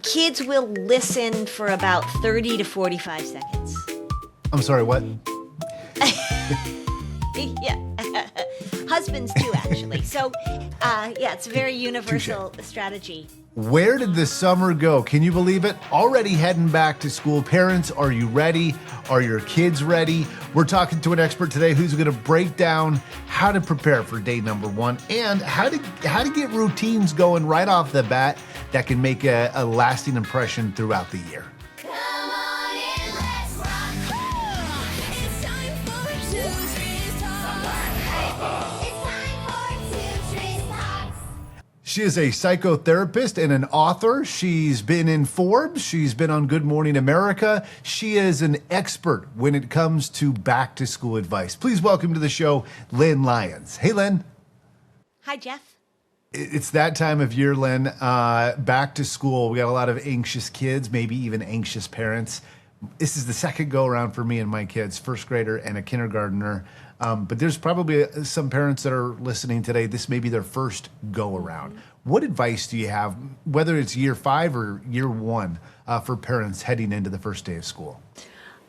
Kids will listen for about 30 to 45 seconds. I'm sorry, what? Yeah. Husbands too, actually. So, yeah, it's a very universal strategy. Where did the summer go? Can you believe it? Already heading back to school. Parents, are you ready? Are your kids ready? We're talking to an expert today who's going to break down how to prepare for day number one and how to get routines going right off the bat that can make a lasting impression throughout the year. Come on in, let's rock. It's time for Two Trees Talk. It's time for Two Trees Talks. She is a psychotherapist and an author. She's been in Forbes. She's been on Good Morning America. She is an expert when it comes to back to school advice. Please welcome to the show, Lynn Lyons. Hey, Lynn. Hi, Jeff. It's that time of year, Lynn. Back to school. We got a lot of anxious kids, maybe even anxious parents. This is the second go around for me and my kids, first grader and a kindergartner. But there's probably some parents that are listening today. This may be their first go around. What advice do you have, whether it's year 5 or year 1, for parents heading into the first day of school?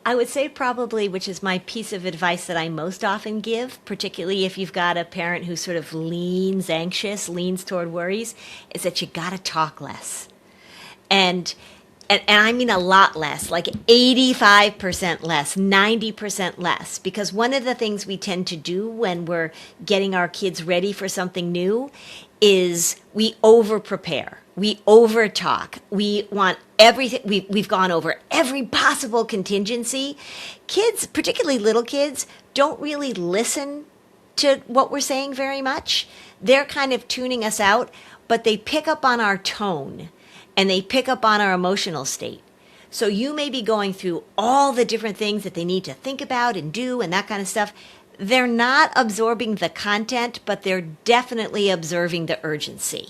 I would say probably, which is my piece of advice that I most often give, particularly if you've got a parent who sort of leans anxious, leans toward worries, is that you got to talk less. And I mean a lot less, like 85% less, 90% less. Because one of the things we tend to do when we're getting our kids ready for something new is we over-prepare. We over-talk. We want everything. We've gone over every possible contingency. Kids, particularly little kids, don't really listen to what we're saying very much. They're kind of tuning us out, but they pick up on our tone. And they pick up on our emotional state. So you may be going through all the different things that they need to think about and do and that kind of stuff. They're not absorbing the content, but they're definitely observing the urgency.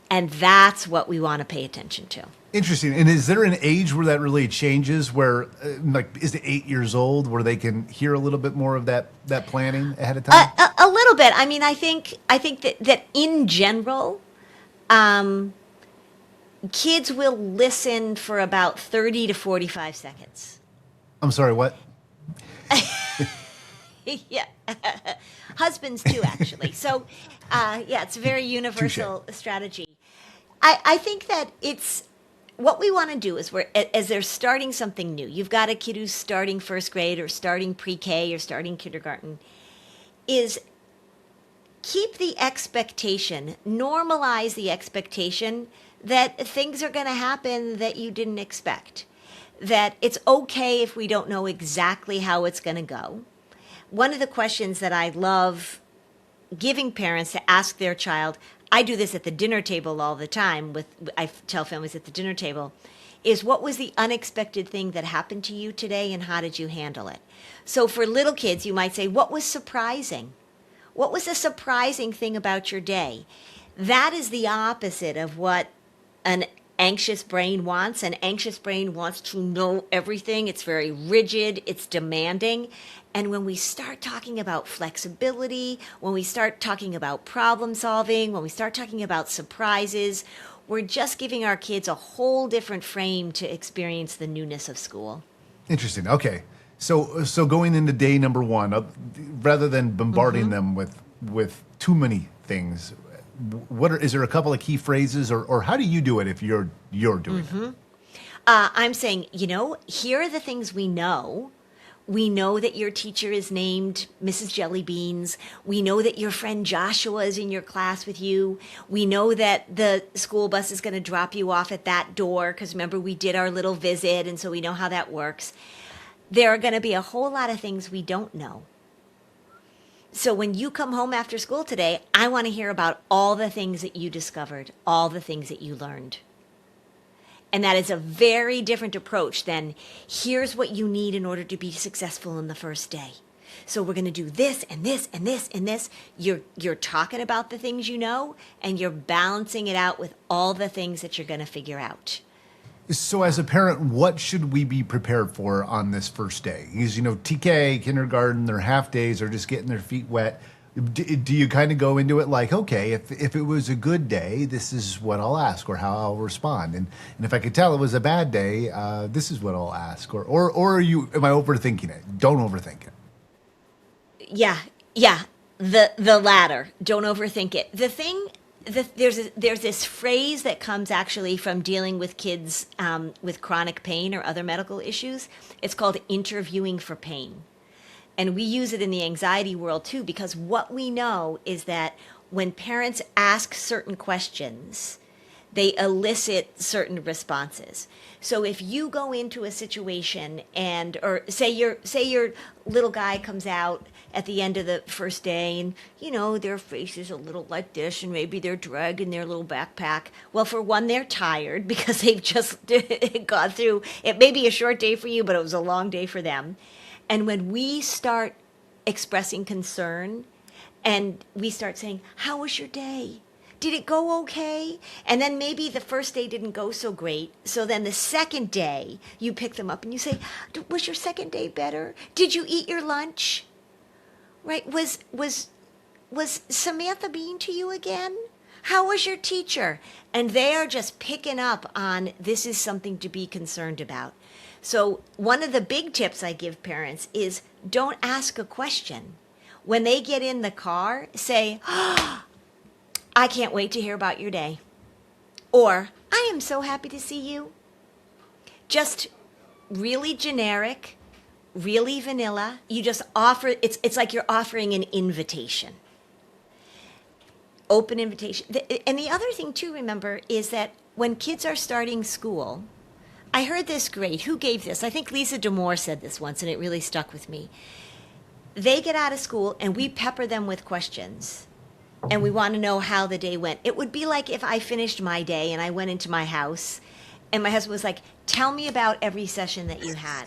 And that's what we want to pay attention to. Interesting. And is there an age where that really changes, where, is it 8 years old, where they can hear a little bit more of that planning ahead of time? A little bit. I mean, I think that in general, kids will listen for about 30 to 45 seconds. I'm sorry, what? Yeah. Husbands too, actually. So, yeah, it's a very universal strategy. I think that it's what we want to do is as they're starting something new, you've got a kid who's starting first grade or starting pre-K or starting kindergarten, is keep the expectation, normalize the expectation that things are going to happen that you didn't expect, that it's okay if we don't know exactly how it's going to go. One of the questions that I love giving parents to ask their child, I do this at the dinner table all the time, I tell families at the dinner table, is what was the unexpected thing that happened to you today and how did you handle it? So for little kids, you might say, what was surprising? What was a surprising thing about your day? That is the opposite of what an anxious brain wants. An anxious brain wants to know everything. It's very rigid. It's demanding. And when we start talking about flexibility, when we start talking about problem solving, when we start talking about surprises, we're just giving our kids a whole different frame to experience the newness of school. Interesting. Okay. So going into day number 1, rather than bombarding them with too many things, is there a couple of key phrases, or how do you do it if you're doing it? I'm saying, here are the things we know. We know that your teacher is named Mrs. Jellybeans. We know that your friend Joshua is in your class with you. We know that the school bus is going to drop you off at that door because remember we did our little visit, and so we know how that works. There are going to be a whole lot of things we don't know. So when you come home after school today, I want to hear about all the things that you discovered, all the things that you learned. And that is a very different approach than here's what you need in order to be successful in the first day. So we're going to do this and this and this and this. You're talking about the things you know, and you're balancing it out with all the things that you're going to figure out. So as a parent, what should we be prepared for on this first day? Because, TK, kindergarten, their half days are just getting their feet wet. Do you kind of go into it like, okay, if it was a good day, this is what I'll ask or how I'll respond, and if I could tell it was a bad day, this is what I'll ask, or am I overthinking it? Don't overthink it. Yeah, yeah. The latter. Don't overthink it. There's this phrase that comes actually from dealing with kids with chronic pain or other medical issues. It's called interviewing for pain. And we use it in the anxiety world too, because what we know is that when parents ask certain questions, they elicit certain responses. So if you go into a situation or say your little guy comes out at the end of the first day and, their face is a little like this and maybe they're dragging their little backpack. Well, for one, they're tired because they've just gone through, it may be a short day for you, but it was a long day for them. And when we start expressing concern and we start saying, how was your day? Did it go okay? And then maybe the first day didn't go so great. So then the second day, you pick them up and you say, was your second day better? Did you eat your lunch? Right? Was Samantha being to you again? How was your teacher? And they are just picking up on this is something to be concerned about. So one of the big tips I give parents is don't ask a question. When they get in the car, say, I can't wait to hear about your day. Or, I am so happy to see you. Just really generic, really vanilla. You just offer, it's like you're offering an invitation. Open invitation. And the other thing too, remember, is that when kids are starting school, I heard this great. Who gave this? I think Lisa D'Amour said this once, and it really stuck with me. They get out of school, and we pepper them with questions, and we want to know how the day went. It would be like if I finished my day, and I went into my house, and my husband was like, tell me about every session that you had.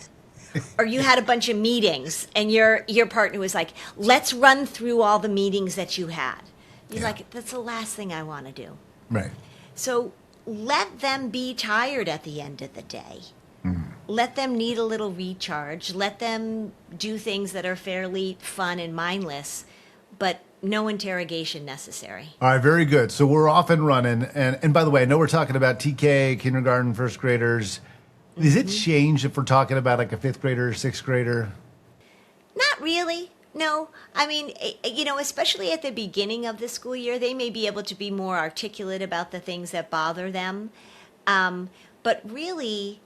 Or you had a bunch of meetings, and your partner was like, let's run through all the meetings that you had. He's like, that's the last thing I want to do. Right. So let them be tired at the end of the day. Mm-hmm. Let them need a little recharge. Let them do things that are fairly fun and mindless, but no interrogation necessary. All right, very good. So we're off and running. And by the way, I know we're talking about TK, kindergarten, first graders. Is it changed if we're talking about like a fifth grader, sixth grader? Not really. No, I mean, especially at the beginning of the school year, they may be able to be more articulate about the things that bother them. But really,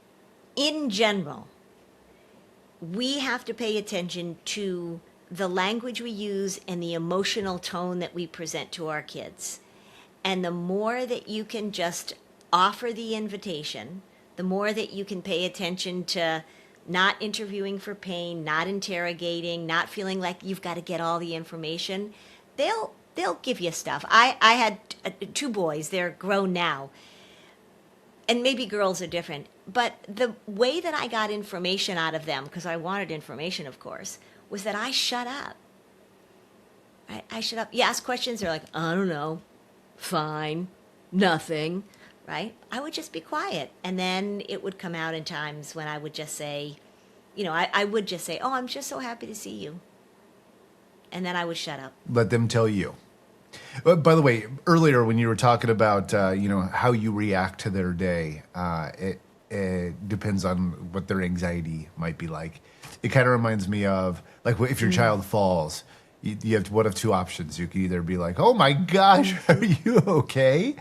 in general, we have to pay attention to the language we use and the emotional tone that we present to our kids. And the more that you can just offer the invitation, the more that you can pay attention to not interviewing for pain, not interrogating, not feeling like you've got to get all the information, they'll give you stuff. I had 2 boys, they're grown now, and maybe girls are different, but the way that I got information out of them, because I wanted information, of course, was that I shut up. I shut up. You ask questions, they're like, I don't know, fine, nothing. Right? I would just be quiet. And then it would come out in times when I would just say, I would just say, oh, I'm just so happy to see you. And then I would shut up. Let them tell you. By the way, earlier when you were talking about, how you react to their day, it depends on what their anxiety might be like. It kind of reminds me of, like, if your child falls, you have one of 2 options. You can either be like, "Oh my gosh, are you okay?"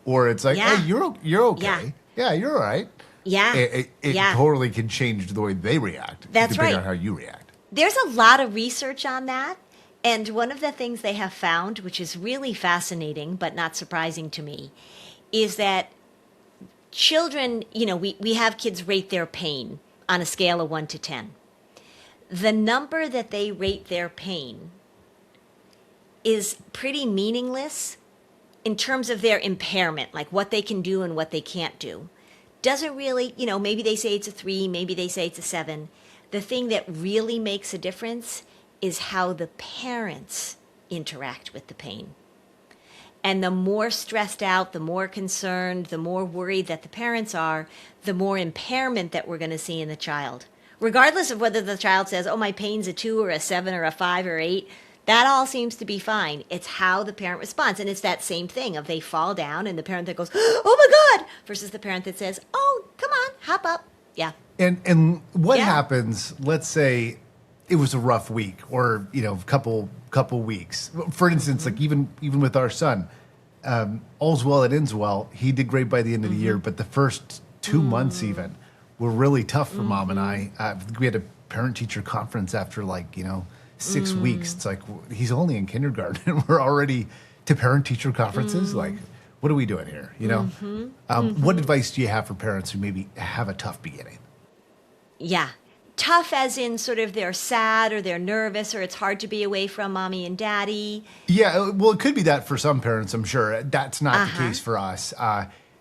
Or it's like, "Hey, you're okay. Yeah, you're all right." Yeah. It totally can change the way they react. That's depending right. on how you react. There's a lot of research on that. And one of the things they have found, which is really fascinating but not surprising to me, is that children, we have kids rate their pain on a scale of 1 to 10. The number that they rate their pain is pretty meaningless in terms of their impairment, like what they can do and what they can't do. Doesn't really, maybe they say it's a 3, maybe they say it's a 7. The thing that really makes a difference is how the parents interact with the pain. And the more stressed out, the more concerned, the more worried that the parents are, the more impairment that we're going to see in the child. Regardless of whether the child says, oh, my pain's a 2 or a 7 or a 5 or 8, That all seems to be fine. It's how the parent responds. And it's that same thing of they fall down and the parent that goes, oh my God, versus the parent that says, oh, come on, hop up. Yeah. And what Yeah. happens, let's say it was a rough week or, couple weeks. For instance, like even with our son, all's well that ends well. He did great by the end of the year, but the first 2 months even were really tough for mom and I. We had a parent-teacher conference after 6 weeks. It's like, he's only in kindergarten and we're already to parent-teacher conferences. Like, what are we doing here? What advice do you have for parents who maybe have a tough beginning? Yeah. Tough as in sort of they're sad or they're nervous or it's hard to be away from mommy and daddy. Yeah, well, it could be that for some parents, I'm sure. That's not the case for us.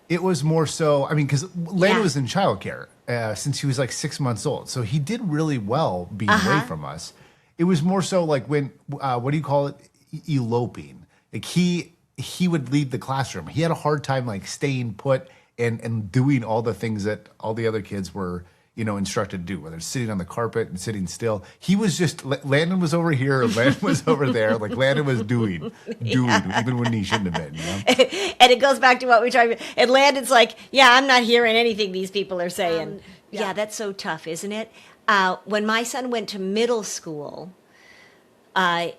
It was more so, because Landon was in childcare since he was 6 months old. So he did really well being away from us. It was more so like when, what do you call it? Eloping. Like he would leave the classroom. He had a hard time staying put and doing all the things that all the other kids were instructed to do, whether it's sitting on the carpet and sitting still. He was just, Landon was over here, Landon was over there. Like Landon was doing, even when he shouldn't have been, And it goes back to what we were talking about. And Landon's like, yeah, I'm not hearing anything these people are saying. Yeah, that's so tough, isn't it? When my son went to middle school,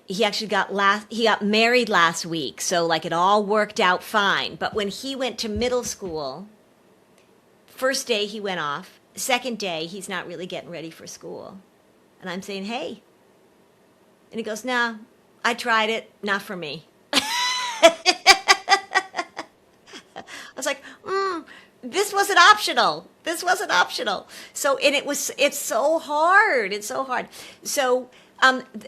he actually got married last week. So it all worked out fine. But when he went to middle school, first day he went off. Second day, he's not really getting ready for school. And I'm saying, hey. And he goes, nah, I tried it. Not for me. I was like, this wasn't optional. This wasn't optional. So, and it's so hard. It's so hard. So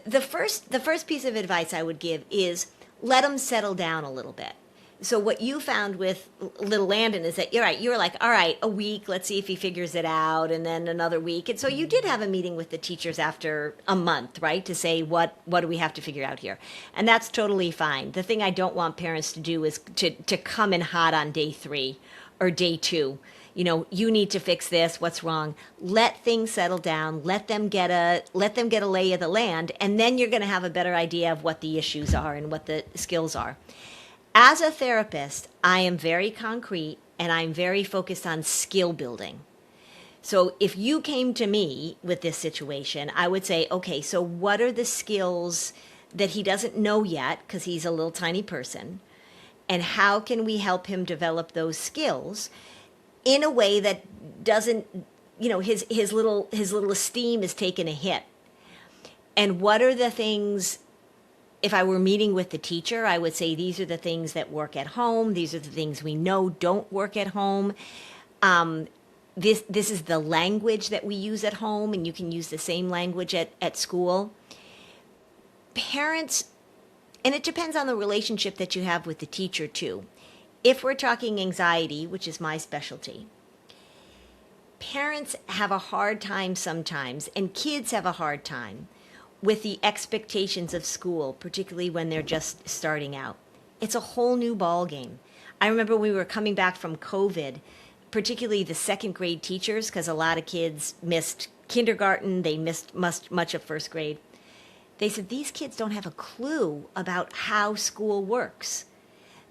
the first piece of advice I would give is let him settle down a little bit. So what you found with little Landon is that you're right. You were like, all right, a week, let's see if he figures it out, and then another week. And so you did have a meeting with the teachers after a month, right, to say what do we have to figure out here, and that's totally fine. The thing I don't want parents to do is to come in hot on day 3 or day 2. You need to fix this. What's wrong? Let things settle down. Let them get a lay of the land, and then you're going to have a better idea of what the issues are and what the skills are. As a therapist, I am very concrete and I'm very focused on skill building. So if you came to me with this situation, I would say, okay, so what are the skills that he doesn't know yet because he's a little tiny person? And how can we help him develop those skills in a way that doesn't, his little esteem is taking a hit? And what are the things? If I were meeting with the teacher, I would say these are the things that work at home. These are the things we know don't work at home. This is the language that we use at home, and you can use the same language at school. Parents, and it depends on the relationship that you have with the teacher too. If we're talking anxiety, which is my specialty, parents have a hard time sometimes, and kids have a hard time with the expectations of school, particularly when they're just starting out. It's a whole new ball game. I remember we were coming back from COVID, particularly the second grade teachers, because a lot of kids missed kindergarten, they missed much of first grade. They said, these kids don't have a clue about how school works.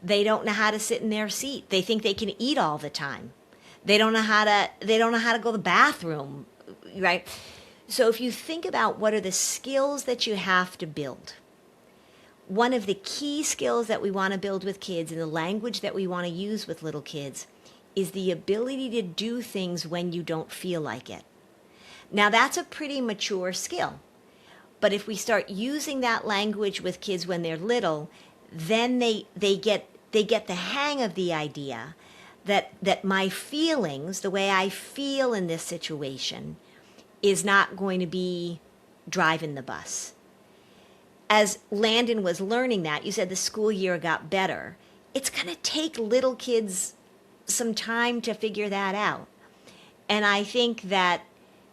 They don't know how to sit in their seat. They think they can eat all the time. They don't know how to go to the bathroom, right? So if you think about what are the skills that you have to build, one of the key skills that we want to build with kids and the language that we want to use with little kids is the ability to do things when you don't feel like it. Now that's a pretty mature skill. But if we start using that language with kids when they're little, then they get the hang of the idea that my feelings, the way I feel in this situation, is not going to be driving the bus. As Landon was learning that, you said the school year got better. It's going to take little kids some time to figure that out. And I think that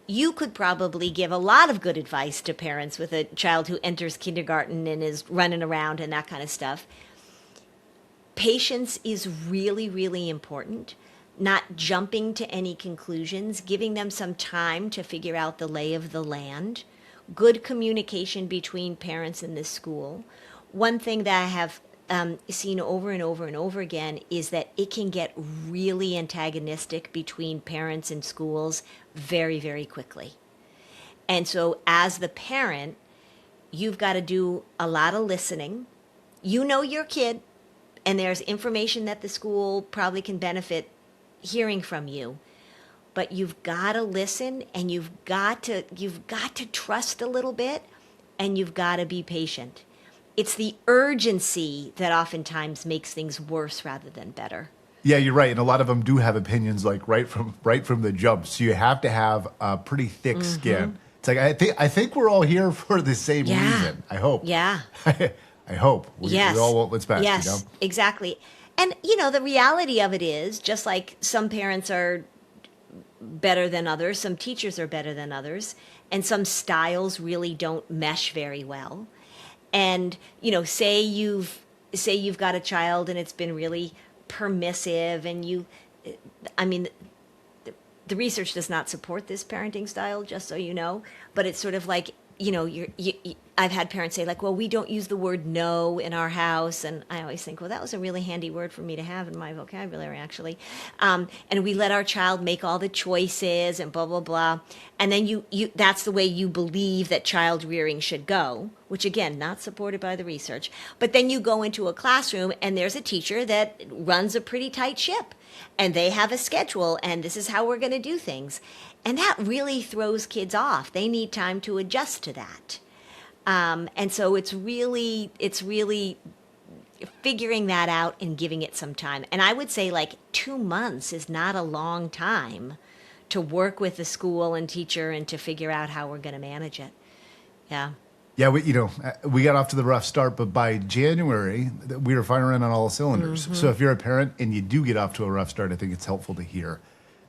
you could probably give a lot of good advice to parents with a child who enters kindergarten and is running around and that kind of stuff. Patience is really, really important. Not jumping to any conclusions, giving them some time to figure out the lay of the land, good communication between parents in this school. One thing that I have seen over and over and over again is that it can get really antagonistic between parents and schools very, very quickly. And so as the parent, you've got to do a lot of listening. You know your kid, and there's information that the school probably can benefit hearing from you. But you've got to listen, and you've got to trust a little bit, and you've got to be patient. It's the urgency that oftentimes makes things worse rather than better. Yeah, you're right, and a lot of them do have opinions like right from the jump. So you have to have a pretty thick skin. It's like I think we're all here for the same reason. I hope. Yeah. I hope. We all want what's best. Yes, You know? exactly. And the reality of it is, just like some parents are better than others, some teachers are better than others, and some styles really don't mesh very well. And say you've got a child and it's been really permissive, and the research does not support this parenting style, just so you know, but it's sort of like, I've had parents say, like, well, we don't use the word no in our house. And I always think, well, that was a really handy word for me to have in my vocabulary, actually. And we let our child make all the choices and blah, blah, blah. And then that's the way you believe that child rearing should go, which, again, not supported by the research. But then you go into a classroom and there's a teacher that runs a pretty tight ship, and they have a schedule, and this is how we're going to do things. And that really throws kids off. They need time to adjust to that. And so it's really figuring that out and giving it some time. And I would say, like, 2 months is not a long time to work with the school and teacher and to figure out how we're going to manage it. Yeah. Yeah, we got off to the rough start, but by January, we were firing on all cylinders. So if you're a parent and you do get off to a rough start, I think it's helpful to hear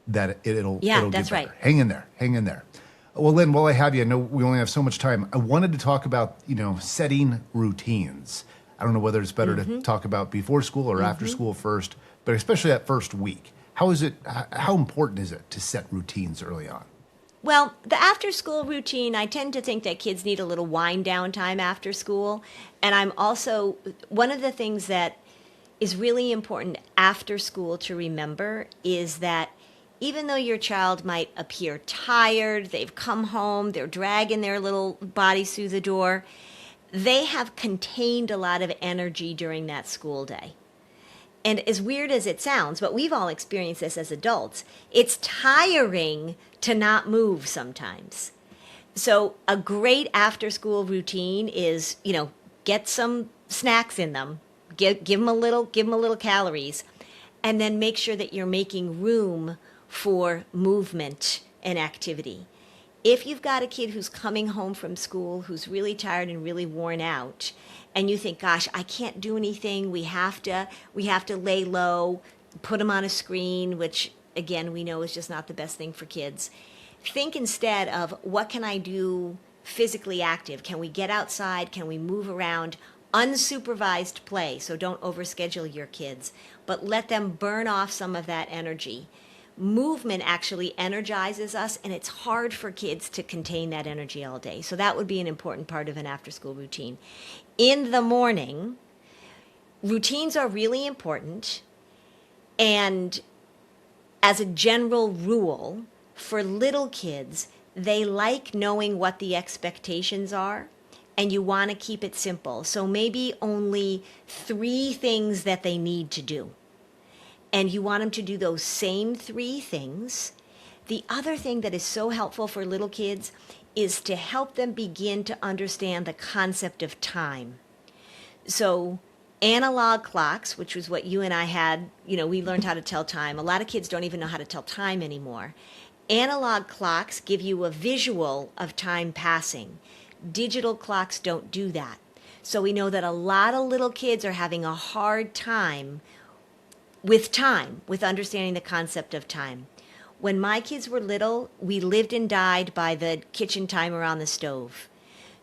that it'll that's get better. right. Hang in there. Well, Lynn, while I have you, I know we only have so much time. I wanted to talk about, setting routines. I don't know whether it's better to talk about before school or after school first, but especially that first week. How important is it to set routines early on? Well, the after-school routine, I tend to think that kids need a little wind-down time after school. And I'm also, one of the things that is really important after school to remember is that even though your child might appear tired, they've come home, they're dragging their little bodies through the door, they have contained a lot of energy during that school day. And as weird as it sounds, but we've all experienced this as adults, it's tiring to not move sometimes. So a great after-school routine is, get some snacks in them, give them a little calories, and then make sure that you're making room for movement and activity. If you've got a kid who's coming home from school, who's really tired and really worn out, and you think, gosh, I can't do anything, we have to lay low, put them on a screen, which, again, we know is just not the best thing for kids. Think instead of, what can I do physically active? Can we get outside? Can we move around? Unsupervised play, so don't overschedule your kids, but let them burn off some of that energy. Movement actually energizes us, and it's hard for kids to contain that energy all day. So that would be an important part of an after-school routine. In the morning, routines are really important, and as a general rule, for little kids, they like knowing what the expectations are, and you want to keep it simple. So maybe only 3 things that they need to do. And you want them to do those same 3 things. The other thing that is so helpful for little kids is to help them begin to understand the concept of time. So analog clocks, which was what you and I had, we learned how to tell time. A lot of kids don't even know how to tell time anymore. Analog clocks give you a visual of time passing. Digital clocks don't do that. So we know that a lot of little kids are having a hard time, with understanding the concept of time. When my kids were little, we lived and died by the kitchen timer on the stove.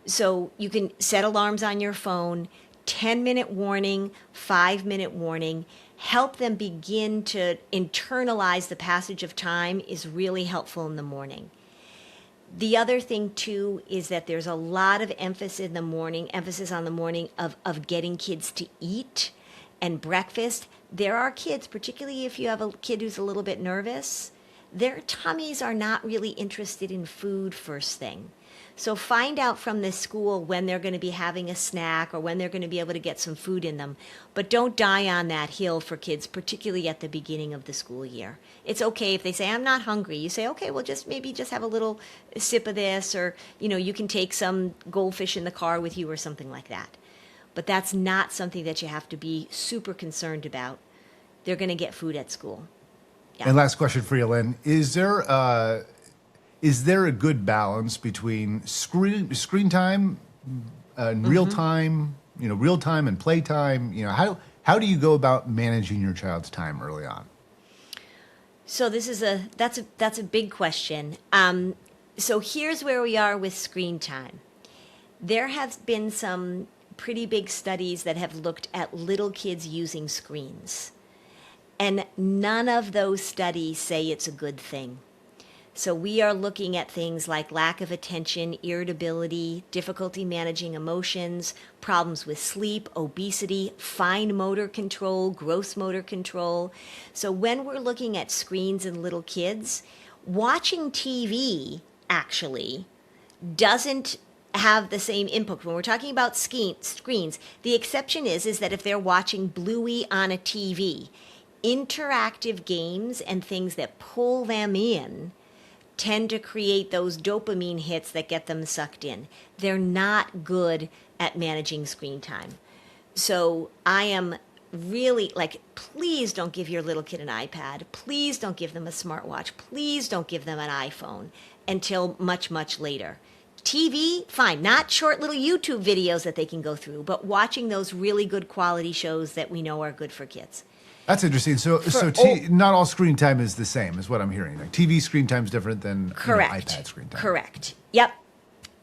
So you can set alarms on your phone, 10-minute warning, 5-minute warning. Help them begin to internalize the passage of time is really helpful in the morning. The other thing too is that there's a lot of emphasis on the morning of getting kids to eat and breakfast. There are kids, particularly if you have a kid who's a little bit nervous, their tummies are not really interested in food first thing. So find out from the school when they're going to be having a snack or when they're going to be able to get some food in them. But don't die on that hill for kids, particularly at the beginning of the school year. It's okay if they say, I'm not hungry. You say, okay, well, just have a little sip of this, or, you can take some goldfish in the car with you or something like that. But that's not something that you have to be super concerned about. They're going to get food at school. Yeah. And last question for you, Lynn. Is there a good balance between screen time and real time, real time and play time? How do you go about managing your child's time early on? So that's a big question. So here's where we are with screen time. There have been some pretty big studies that have looked at little kids using screens. And none of those studies say it's a good thing. So we are looking at things like lack of attention, irritability, difficulty managing emotions, problems with sleep, obesity, fine motor control, gross motor control. So when we're looking at screens in little kids, watching TV actually doesn't have the same input. When we're talking about screens, the exception is that if they're watching Bluey on a TV, interactive games and things that pull them in tend to create those dopamine hits that get them sucked in. They're not good at managing screen time. So I am really please don't give your little kid an iPad. Please don't give them a smartwatch. Please don't give them an iPhone until much, much later. TV, fine, not short little YouTube videos that they can go through, but watching those really good quality shows that we know are good for kids. That's interesting. So not all screen time is the same, is what I'm hearing. Like TV screen time is different than iPad screen time. Correct. Yep.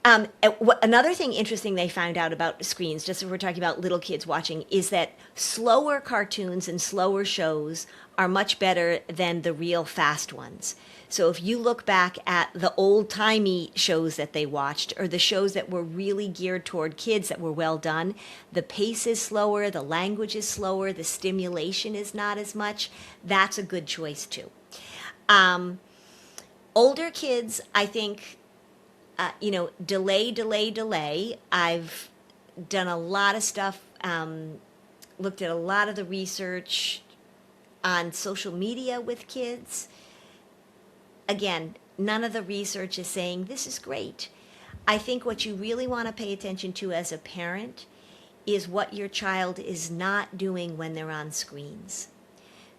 Another thing interesting they found out about screens, just if we're talking about little kids watching, is that slower cartoons and slower shows are much better than the real fast ones. So if you look back at the old-timey shows that they watched, or the shows that were really geared toward kids that were well done, the pace is slower, the language is slower, the stimulation is not as much. That's a good choice too. Older kids, I think, delay. I've done a lot of stuff, looked at a lot of the research on social media with kids. Again, none of the research is saying this is great. I think what you really want to pay attention to as a parent is what your child is not doing when they're on screens.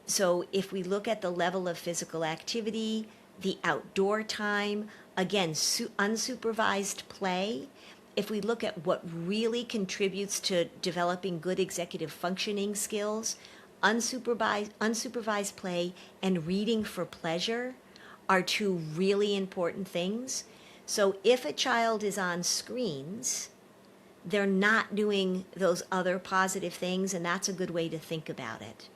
So if we look at the level of physical activity, the outdoor time, again, unsupervised play, if we look at what really contributes to developing good executive functioning skills, unsupervised play and reading for pleasure are two really important things. So if a child is on screens, they're not doing those other positive things, and that's a good way to think about it.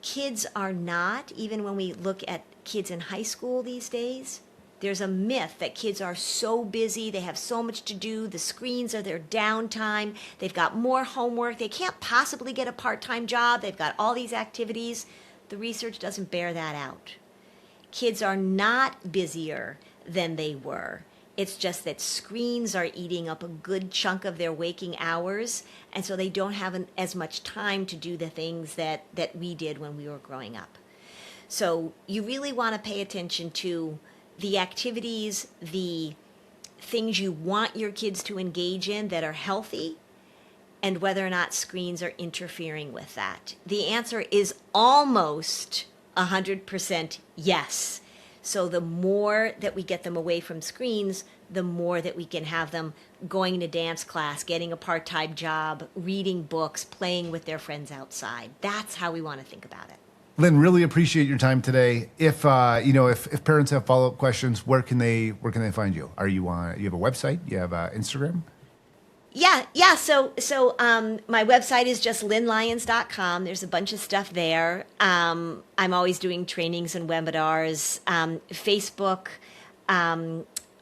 Kids are not, even when we look at kids in high school these days, there's a myth that kids are so busy, they have so much to do, the screens are their downtime, they've got more homework, they can't possibly get a part-time job, they've got all these activities. The research doesn't bear that out. Kids are not busier than they were. It's just that screens are eating up a good chunk of their waking hours, and so they don't have as much time to do the things that we did when we were growing up. So you really want to pay attention to the activities, the things you want your kids to engage in that are healthy, and whether or not screens are interfering with that. The answer is almost 100% yes. So the more that we get them away from screens, the more that we can have them going to dance class, getting a part-time job, reading books, playing with their friends outside. That's how we want to think about it. Lynn, really appreciate your time today. If parents have follow-up questions, where can they find you? You have a website? You have Instagram? Yeah. So my website is just lynlyons.com. There's a bunch of stuff there. I'm always doing trainings and webinars. Facebook,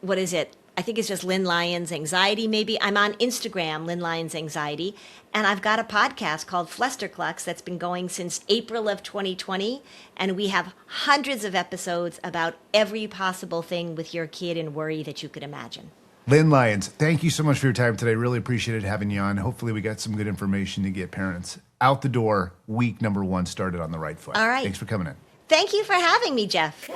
what is it? I think it's just Lynn Lyons Anxiety, maybe. I'm on Instagram, Lynn Lyons Anxiety. And I've got a podcast called Flusterclux that's been going since April of 2020. And we have hundreds of episodes about every possible thing with your kid and worry that you could imagine. Lynn Lyons, thank you so much for your time today. Really appreciated having you on. Hopefully we got some good information to get parents out the door. Week number 1 started on the right foot. All right. Thanks for coming in. Thank you for having me, Jeff. Come